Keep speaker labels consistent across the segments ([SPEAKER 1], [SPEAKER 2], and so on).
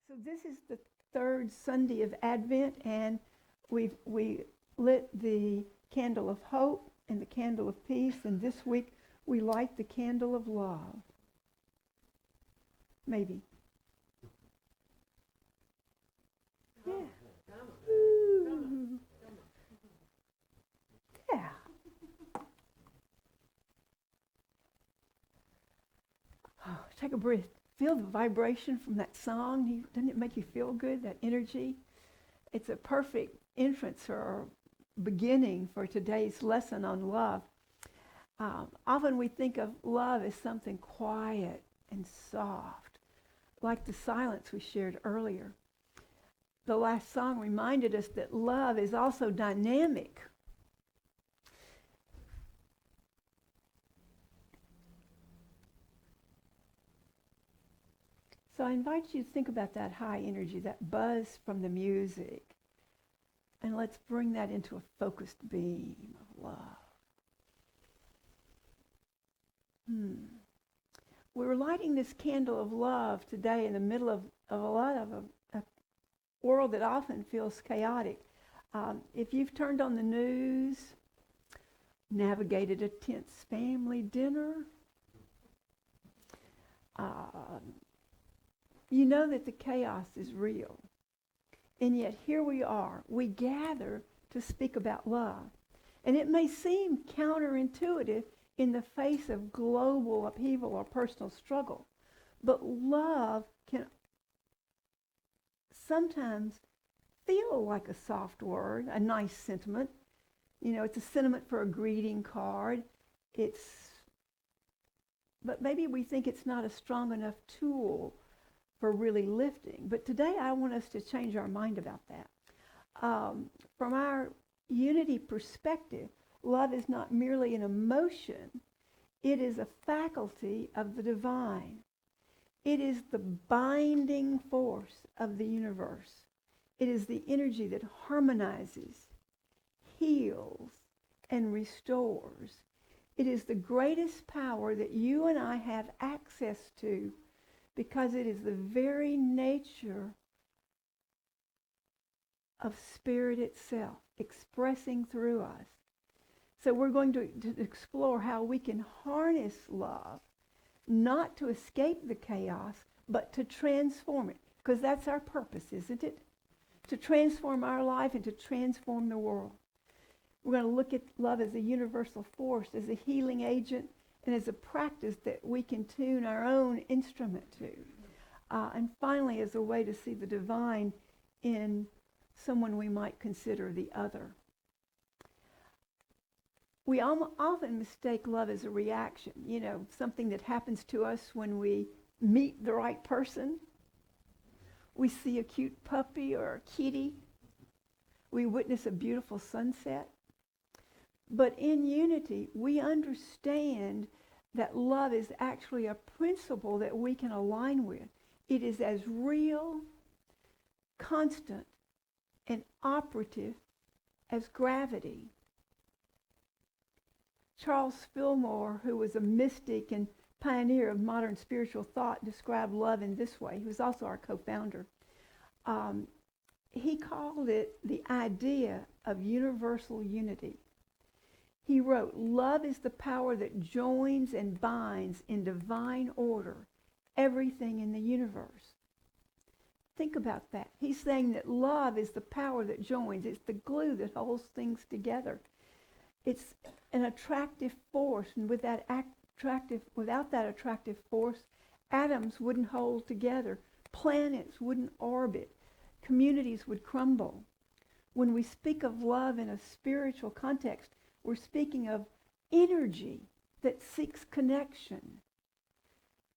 [SPEAKER 1] So this is the third Sunday of Advent, and we lit the candle of hope and the candle of peace, and this week we light the candle of love. Maybe. Yeah. Ooh. Yeah. Oh, take a breath. Feel the vibration from that song. Doesn't it make you feel good, that energy? It's a perfect entrance or beginning for today's lesson on love. Often we think of love as something quiet and soft, like the silence we shared earlier. The last song reminded us that love is also dynamic. So I invite you to think about that high energy, that buzz from the music. And let's bring that into a focused beam of love. We're lighting this candle of love today in the middle of a lot of a world that often feels chaotic. If you've turned on the news, navigated a tense family dinner, you know that the chaos is real. And yet here we are. We gather to speak about love. And it may seem counterintuitive in the face of global upheaval or personal struggle. But love can sometimes feel like a soft word, a nice sentiment. You know, it's a sentiment for a greeting card. But maybe we think it's not a strong enough tool for really lifting. But today I want us to change our mind about that. From our unity perspective, love is not merely an emotion. It is a faculty of the divine. It is the binding force of the universe. It is the energy that harmonizes, heals, and restores. It is the greatest power that you and I have access to, because it is the very nature of spirit itself, expressing through us. So we're going to explore how we can harness love, not to escape the chaos, but to transform it. Because that's our purpose, isn't it? To transform our life and to transform the world. We're going to look at love as a universal force, as a healing agent, and as a practice that we can tune our own instrument to. And finally, as a way to see the divine in someone we might consider the other. We often mistake love as a reaction, something that happens to us when we meet the right person. We see a cute puppy or a kitty. We witness a beautiful sunset. But in unity, we understand that love is actually a principle that we can align with. It is as real, constant, and operative as gravity. Charles Fillmore, who was a mystic and pioneer of modern spiritual thought, described love in this way. He was also our co-founder. He called it the idea of universal unity. He wrote, "Love is the power that joins and binds in divine order everything in the universe." Think about that. He's saying that love is the power that joins. It's the glue that holds things together. It's an attractive force, and without that attractive force, atoms wouldn't hold together, planets wouldn't orbit, communities would crumble. When we speak of love in a spiritual context, we're speaking of energy that seeks connection,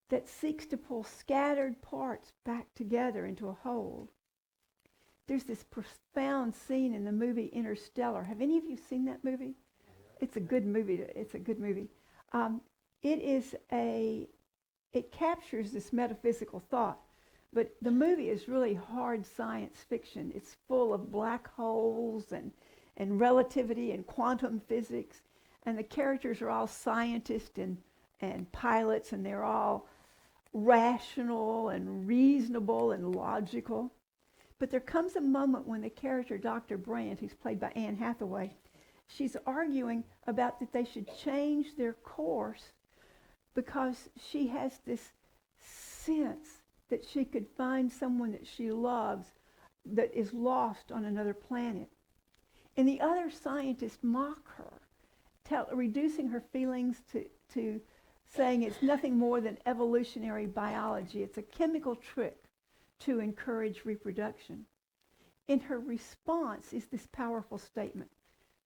[SPEAKER 1] that seeks to pull scattered parts back together into a whole. There's this profound scene in the movie Interstellar. Have any of you seen that movie? It's a good movie. It captures this metaphysical thought, but the movie is really hard science fiction. It's full of black holes and relativity and quantum physics, and the characters are all scientists and pilots, and they're all rational and reasonable and logical. But there comes a moment when the character Dr. Brandt, who's played by Anne Hathaway, she's arguing about that they should change their course because she has this sense that she could find someone that she loves that is lost on another planet. And the other scientists mock her, reducing her feelings to saying it's nothing more than evolutionary biology. It's a chemical trick to encourage reproduction. And her response is this powerful statement.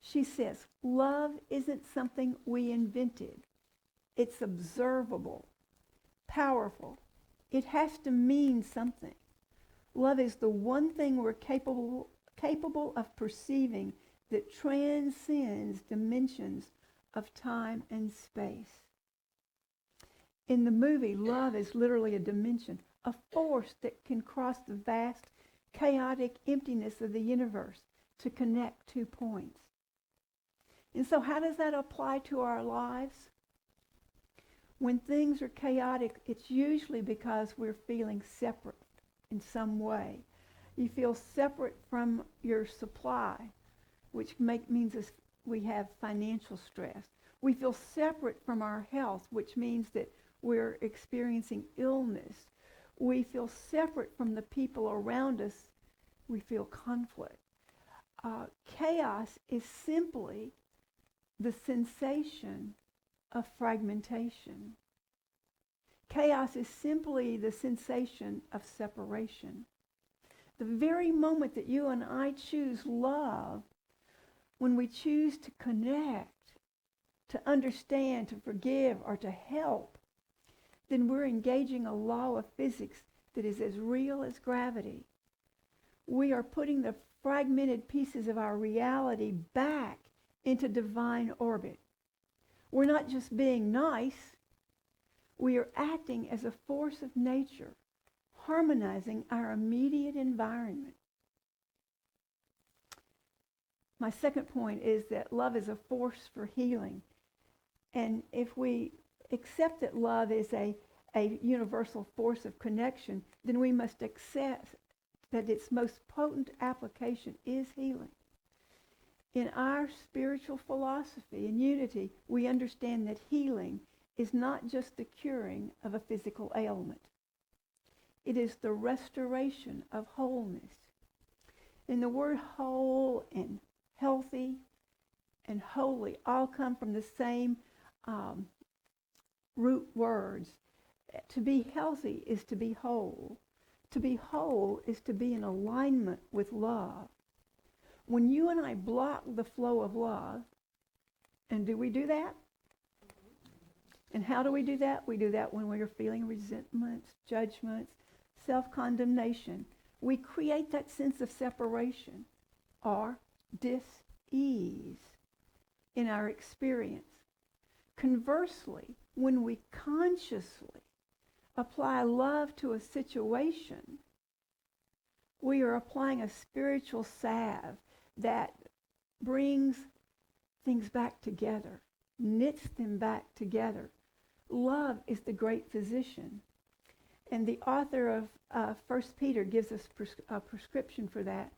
[SPEAKER 1] She says, love isn't something we invented. It's observable, powerful. It has to mean something. Love is the one thing we're capable of perceiving that transcends dimensions of time and space. In the movie, love is literally a dimension, a force that can cross the vast, chaotic emptiness of the universe to connect 2 points. And so how does that apply to our lives? When things are chaotic, it's usually because we're feeling separate in some way. You feel separate from your supply, which means we have financial stress. We feel separate from our health, which means that we're experiencing illness. We feel separate from the people around us. We feel conflict. Chaos is simply the sensation of fragmentation. Chaos is simply the sensation of separation. The very moment that you and I choose love, when we choose to connect, to understand, to forgive, or to help, then we're engaging a law of physics that is as real as gravity. We are putting the fragmented pieces of our reality back into divine orbit. We're not just being nice. We are acting as a force of nature, harmonizing our immediate environment. My second point is that love is a force for healing. And if we accept that love is a universal force of connection, then we must accept that its most potent application is healing. In our spiritual philosophy and unity, we understand that healing is not just the curing of a physical ailment. It is the restoration of wholeness. And the word whole and healthy and holy all come from the same root words. To be healthy is to be whole. To be whole is to be in alignment with love. When you and I block the flow of love, and do we do that? And how do we do that? We do that when we are feeling resentments, judgments, self-condemnation. We create that sense of separation or dis-ease in our experience. Conversely, when we consciously apply love to a situation, we are applying a spiritual salve that brings things back together, knits them back together. Love is the great physician. And the author of 1 Peter gives us a prescription for that.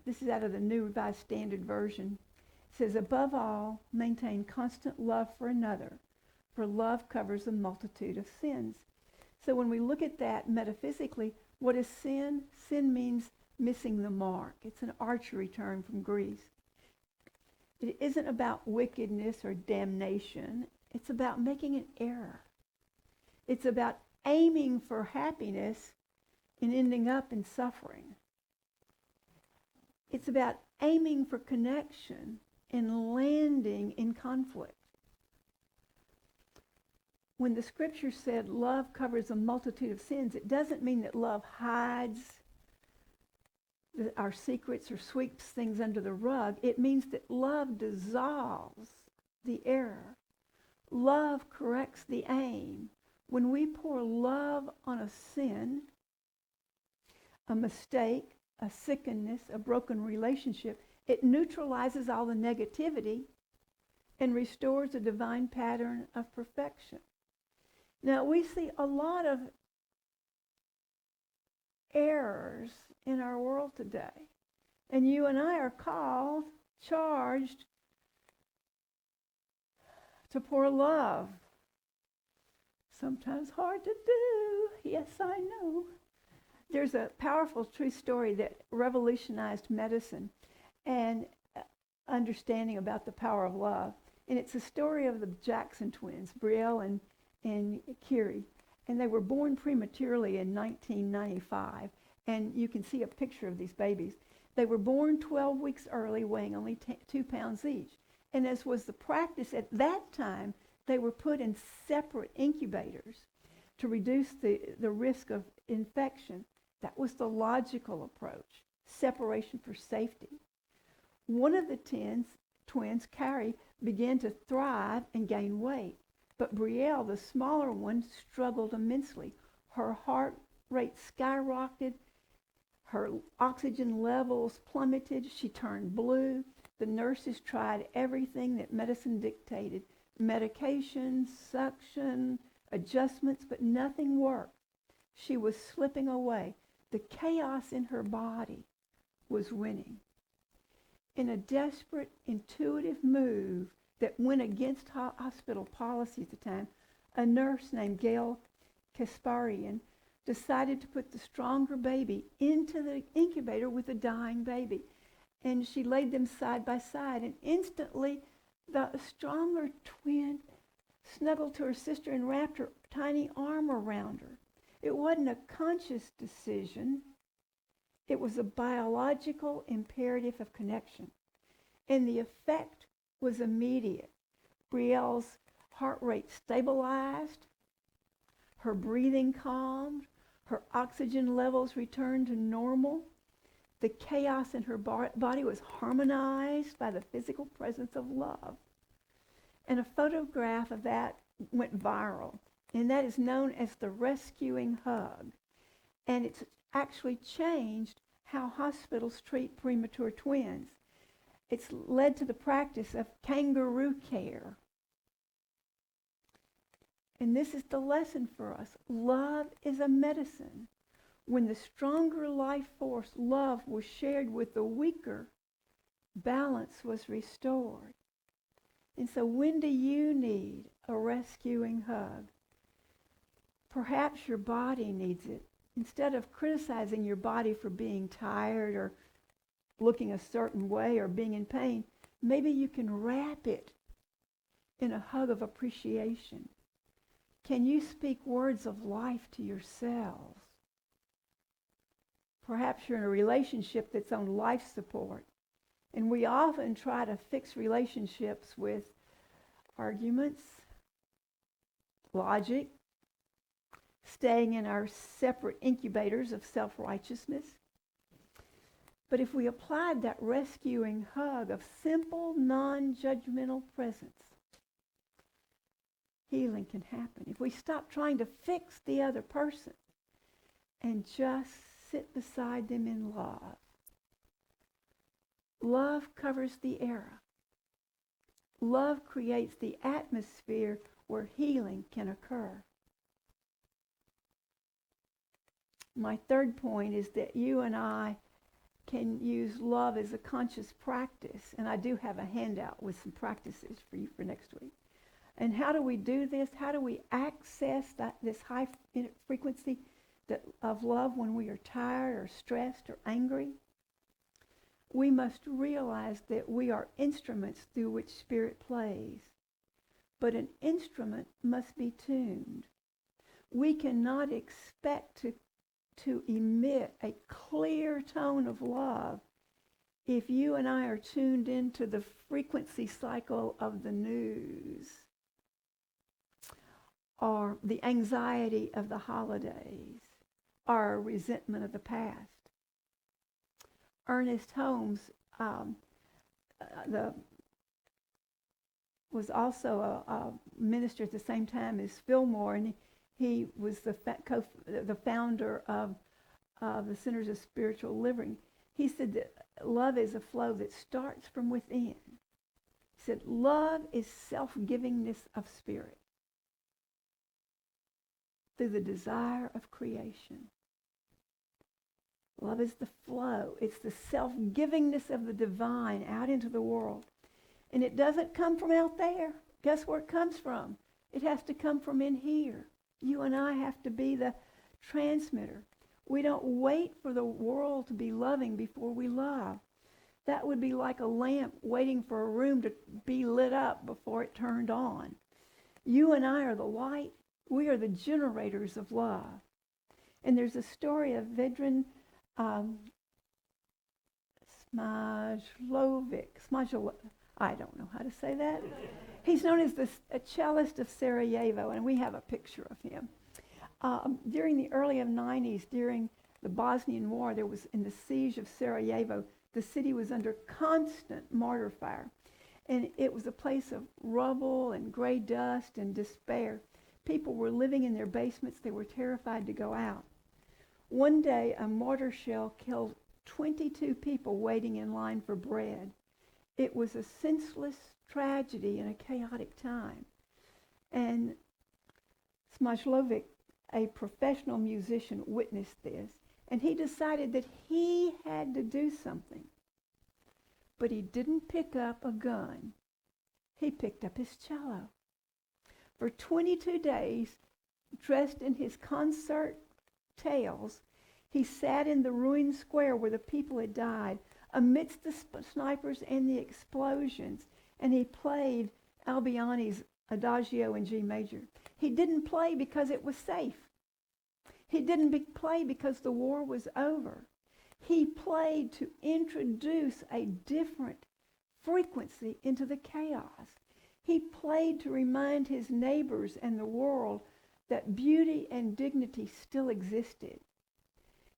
[SPEAKER 1] This is out of the New Revised Standard Version. It says, above all, maintain constant love for another, for love covers a multitude of sins. So when we look at that metaphysically, what is sin? Sin means missing the mark. It's an archery term from Greece. It isn't about wickedness or damnation. It's about making an error. It's about aiming for happiness and ending up in suffering. It's about aiming for connection and landing in conflict. When the scripture said love covers a multitude of sins, it doesn't mean that love hides our secrets or sweeps things under the rug. It means that love dissolves the error. Love corrects the aim. When we pour love on a sin, a mistake, a sickness, a broken relationship, it neutralizes all the negativity and restores a divine pattern of perfection. Now, we see a lot of errors in our world today. And you and I are called, charged to pour love. Sometimes hard to do. Yes, I know. There's a powerful true story that revolutionized medicine and understanding about the power of love. And it's a story of the Jackson twins, Brielle and Kiri. And they were born prematurely in 1995. And you can see a picture of these babies. They were born 12 weeks early, weighing only 2 pounds each. And as was the practice at that time, they were put in separate incubators to reduce the risk of infection. That was the logical approach, separation for safety. One of the twins, Carrie, began to thrive and gain weight. But Brielle, the smaller one, struggled immensely. Her heart rate skyrocketed. Her oxygen levels plummeted. She turned blue. The nurses tried everything that medicine dictated. Medication, suction, adjustments, but nothing worked. She was slipping away. The chaos in her body was winning. In a desperate, intuitive move that went against hospital policy at the time, a nurse named Gail Kasparian decided to put the stronger baby into the incubator with the dying baby. And she laid them side by side, and instantly the stronger twin snuggled to her sister and wrapped her tiny arm around her. It wasn't a conscious decision. It was a biological imperative of connection. And the effect was immediate. Brielle's heart rate stabilized, her breathing calmed, her oxygen levels returned to normal. The chaos in her body was harmonized by the physical presence of love. And a photograph of that went viral. And that is known as the rescuing hug. And it's actually changed how hospitals treat premature twins. It's led to the practice of kangaroo care. And this is the lesson for us. Love is a medicine. When the stronger life force, love, was shared with the weaker, balance was restored. And so when do you need a rescuing hug? Perhaps your body needs it. Instead of criticizing your body for being tired or looking a certain way or being in pain, maybe you can wrap it in a hug of appreciation. Can you speak words of life to yourselves? Perhaps you're in a relationship that's on life support. And we often try to fix relationships with arguments, logic, staying in our separate incubators of self-righteousness. But if we applied that rescuing hug of simple, non-judgmental presence, healing can happen. If we stop trying to fix the other person and just sit beside them in love. Love covers the era. Love creates the atmosphere where healing can occur. My third point is that you and I can use love as a conscious practice. And I do have a handout with some practices for you for next week. And how do we do this? How do we access this high frequency of love when we are tired or stressed or angry? We must realize that we are instruments through which Spirit plays. But an instrument must be tuned. We cannot expect to emit a clear tone of love if you and I are tuned into the frequency cycle of the news or the anxiety of the holidays or resentment of the past. Ernest Holmes was also a minister at the same time as Fillmore, and he was the founder of the Centers of Spiritual Living. He said that love is a flow that starts from within. He said love is self-givingness of spirit. through the desire of creation. Love is the flow. It's the self-givingness of the divine out into the world. And it doesn't come from out there. Guess where it comes from? It has to come from in here. You and I have to be the transmitter. We don't wait for the world to be loving before we love. That would be like a lamp waiting for a room to be lit up before it turned on. You and I are the light. We are the generators of love. And there's a story of Vedran Smajlovic. I don't know how to say that. He's known as a cellist of Sarajevo, and we have a picture of him. During the early 90s, during the Bosnian War, there was in the siege of Sarajevo, the city was under constant mortar fire. And it was a place of rubble and gray dust and despair. People were living in their basements. They were terrified to go out. One day, a mortar shell killed 22 people waiting in line for bread. It was a senseless tragedy in a chaotic time. And Smajlovic, a professional musician, witnessed this, and he decided that he had to do something. But he didn't pick up a gun. He picked up his cello. For 22 days, dressed in his concert tails, he sat in the ruined square where the people had died, amidst the snipers and the explosions, and he played Albini's Adagio in G major. He didn't play because it was safe. He didn't play because the war was over. He played to introduce a different frequency into the chaos. He played to remind his neighbors and the world that beauty and dignity still existed.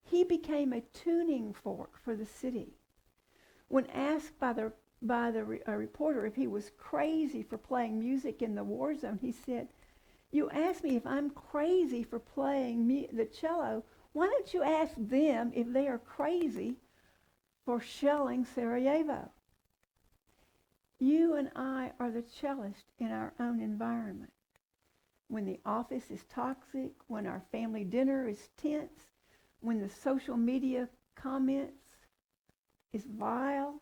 [SPEAKER 1] He became a tuning fork for the city. When asked by a reporter if he was crazy for playing music in the war zone, he said, "You asked me if I'm crazy for playing the cello. Why don't you ask them if they are crazy for shelling Sarajevo?" You and I are the cellist in our own environment. When the office is toxic, when our family dinner is tense, when the social media comments is vile,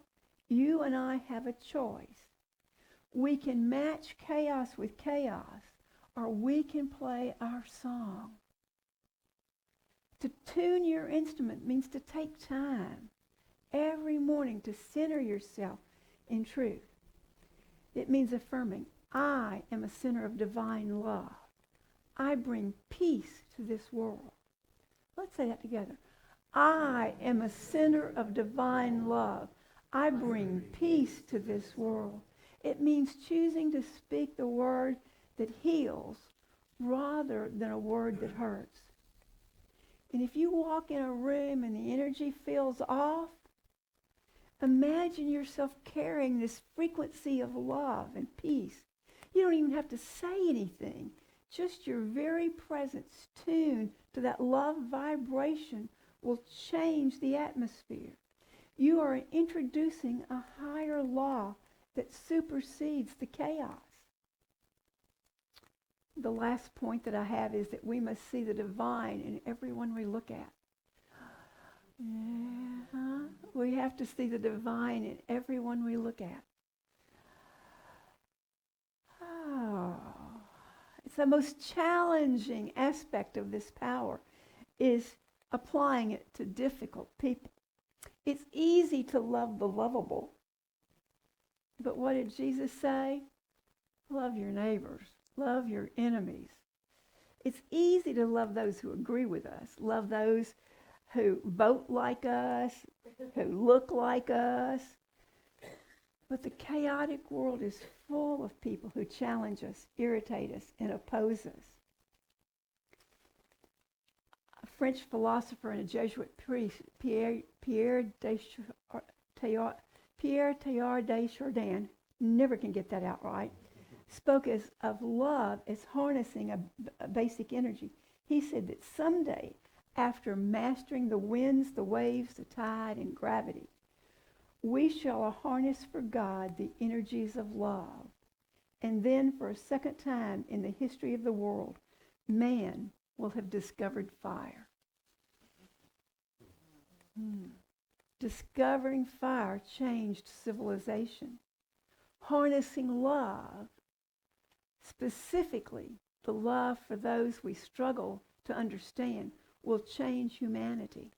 [SPEAKER 1] you and I have a choice. We can match chaos with chaos, or we can play our song. To tune your instrument means to take time every morning to center yourself in truth. It means affirming, I am a center of divine love. I bring peace to this world. Let's say that together. I am a center of divine love. I bring peace to this world. It means choosing to speak the word that heals rather than a word that hurts. And if you walk in a room and the energy feels off, imagine yourself carrying this frequency of love and peace. You don't even have to say anything. Just your very presence tuned to that love vibration will change the atmosphere. You are introducing a higher law that supersedes the chaos. The last point that I have is that we must see the divine in everyone we look at. Yeah, we have to see the divine in everyone we look at. Oh, it's the most challenging aspect of this power is applying it to difficult people. It's easy to love the lovable. But what did Jesus say? Love your neighbors. Love your enemies. It's easy to love those who agree with us. Love those who vote like us, who look like us. But the chaotic world is full of people who challenge us, irritate us, and oppose us. A French philosopher and a Jesuit priest, Pierre Teilhard de Chardin, never can get that out right, spoke of love as harnessing a basic energy. He said that someday, after mastering the winds, the waves, the tide, and gravity, we shall harness for God the energies of love. And then for a second time in the history of the world, man will have discovered fire. Discovering fire changed civilization. Harnessing love, specifically the love for those we struggle to understand, will change humanity.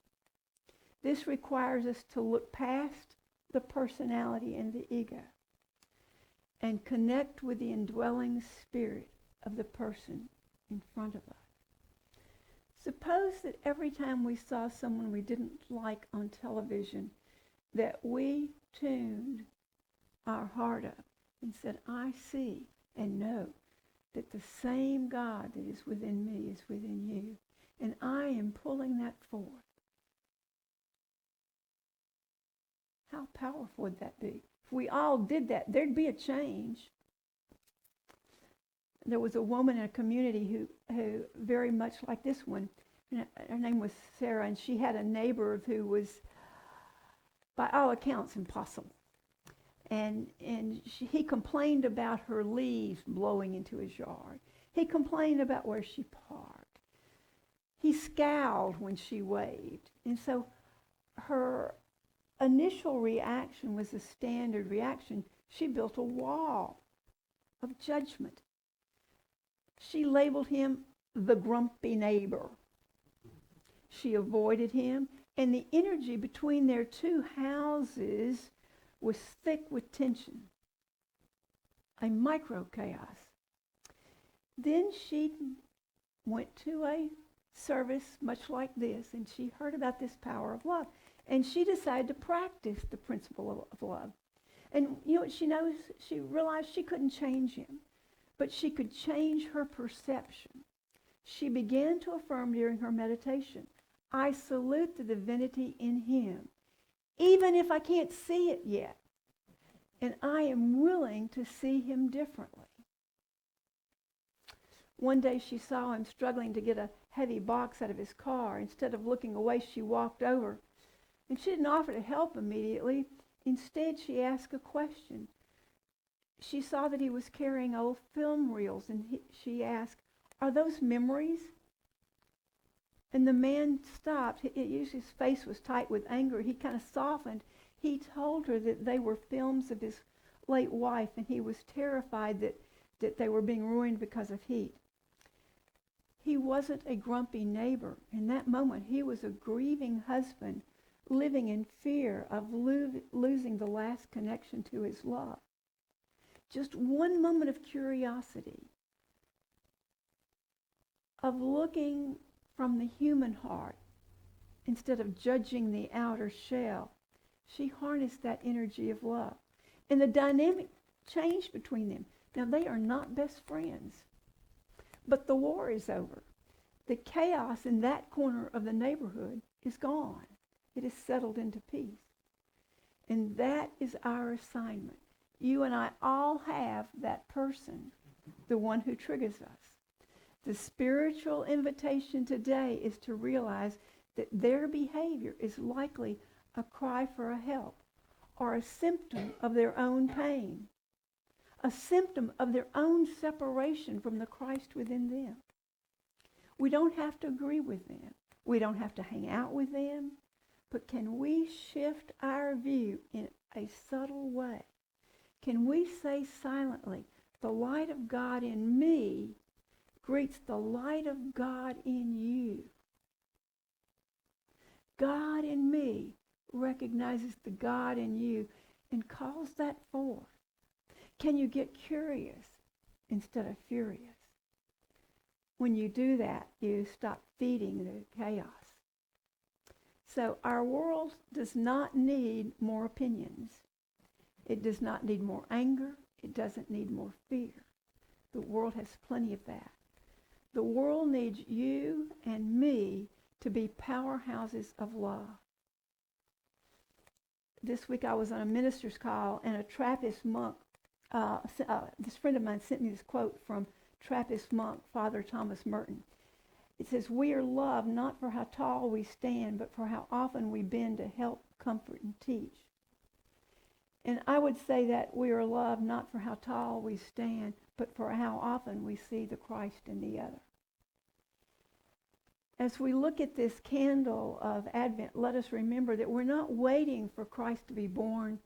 [SPEAKER 1] This requires us to look past the personality and the ego and connect with the indwelling spirit of the person in front of us. Suppose that every time we saw someone we didn't like on television, that we tuned our heart up and said, I see and know that the same God that is within me is within you, and I am pulling that forth. How powerful would that be? If we all did that, there'd be a change. There was a woman in a community who very much like this one, her name was Sarah, and she had a neighbor who was, by all accounts, impossible. And he complained about her leaves blowing into his yard. He complained about where she parked. He scowled when she waved. And so her initial reaction was a standard reaction. She built a wall of judgment. She labeled him the grumpy neighbor. She avoided him, and the energy between their two houses was thick with tension, a micro-chaos. Then she went to a service much like this, and she heard about this power of love, and she decided to practice the principle of love. And you know what she knows? She realized she couldn't change him, but she could change her perception. She began to affirm during her meditation, I salute the divinity in him, even if I can't see it yet. And I am willing to see him differently. One day she saw him struggling to get a heavy box out of his car. Instead of looking away, she walked over. And she didn't offer to help immediately. Instead, she asked a question. She saw that he was carrying old film reels, and she asked, are those memories? And the man stopped. His face was tight with anger. He kind of softened. He told her that they were films of his late wife, and he was terrified that they were being ruined because of heat. He wasn't a grumpy neighbor. In that moment, he was a grieving husband living in fear of losing the last connection to his love. Just one moment of curiosity, of looking from the human heart instead of judging the outer shell. She harnessed that energy of love. And the dynamic changed between them. Now, they are not best friends. But the war is over. The chaos in that corner of the neighborhood is gone. It is settled into peace. And that is our assignment. You and I all have that person, the one who triggers us. The spiritual invitation today is to realize that their behavior is likely a cry for a help or a symptom of their own pain, a symptom of their own separation from the Christ within them. We don't have to agree with them. We don't have to hang out with them. But can we shift our view in a subtle way? Can we say silently, the light of God in me greets the light of God in you. God in me recognizes the God in you and calls that forth. Can you get curious instead of furious? When you do that, you stop feeding the chaos. So our world does not need more opinions. It does not need more anger. It doesn't need more fear. The world has plenty of that. The world needs you and me to be powerhouses of love. This week I was on a minister's call, and a Trappist monk, this friend of mine sent me this quote from Trappist monk Father Thomas Merton. It says, we are loved not for how tall we stand, but for how often we bend to help, comfort, and teach. And I would say that we are loved not for how tall we stand, but for how often we see the Christ in the other. As we look at this candle of Advent, let us remember that we're not waiting for Christ to be born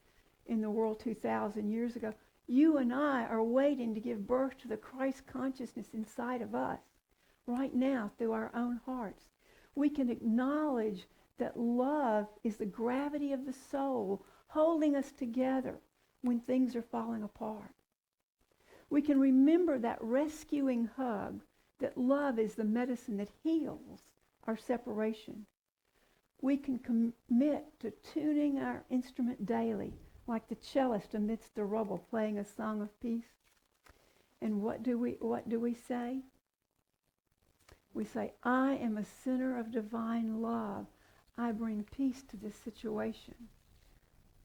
[SPEAKER 1] in the world 2,000 years ago. You and I are waiting to give birth to the Christ consciousness inside of us right now through our own hearts. We can acknowledge that love is the gravity of the soul holding us together when things are falling apart. We can remember that rescuing hug, that love is the medicine that heals our separation. We can commit to tuning our instrument daily, like the cellist amidst the rubble playing a song of peace. And what do we say? We say, I am a sinner of divine love. I bring peace to this situation.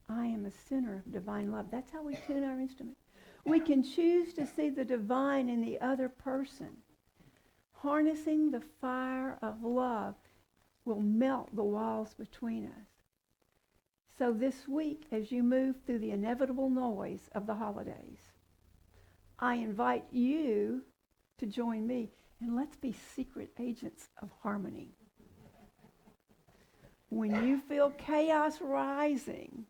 [SPEAKER 1] I am a sinner of divine love. That's how we tune our instrument. We can choose to see the divine in the other person. Harnessing the fire of love will melt the walls between us. So this week, as you move through the inevitable noise of the holidays, I invite you to join me, and let's be secret agents of harmony. When you feel chaos rising,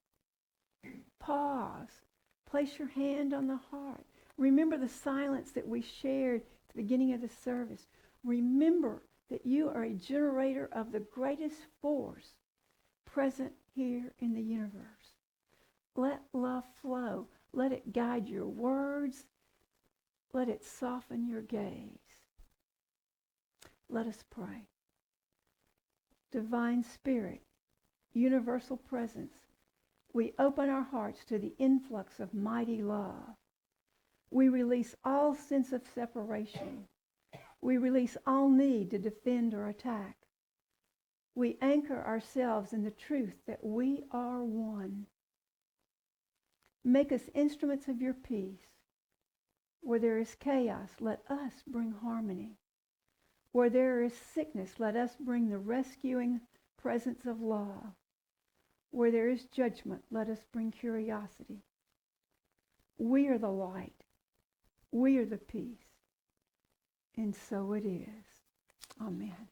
[SPEAKER 1] pause. Place your hand on the heart. Remember the silence that we shared at the beginning of the service. Remember that you are a generator of the greatest force present here in the universe. Let love flow. Let it guide your words. Let it soften your gaze. Let us pray. Divine Spirit, universal presence, we open our hearts to the influx of mighty love. We release all sense of separation. We release all need to defend or attack. We anchor ourselves in the truth that we are one. Make us instruments of your peace. Where there is chaos, let us bring harmony. Where there is sickness, let us bring the rescuing presence of love. Where there is judgment, let us bring curiosity. We are the light. We are the peace. And so it is. Amen.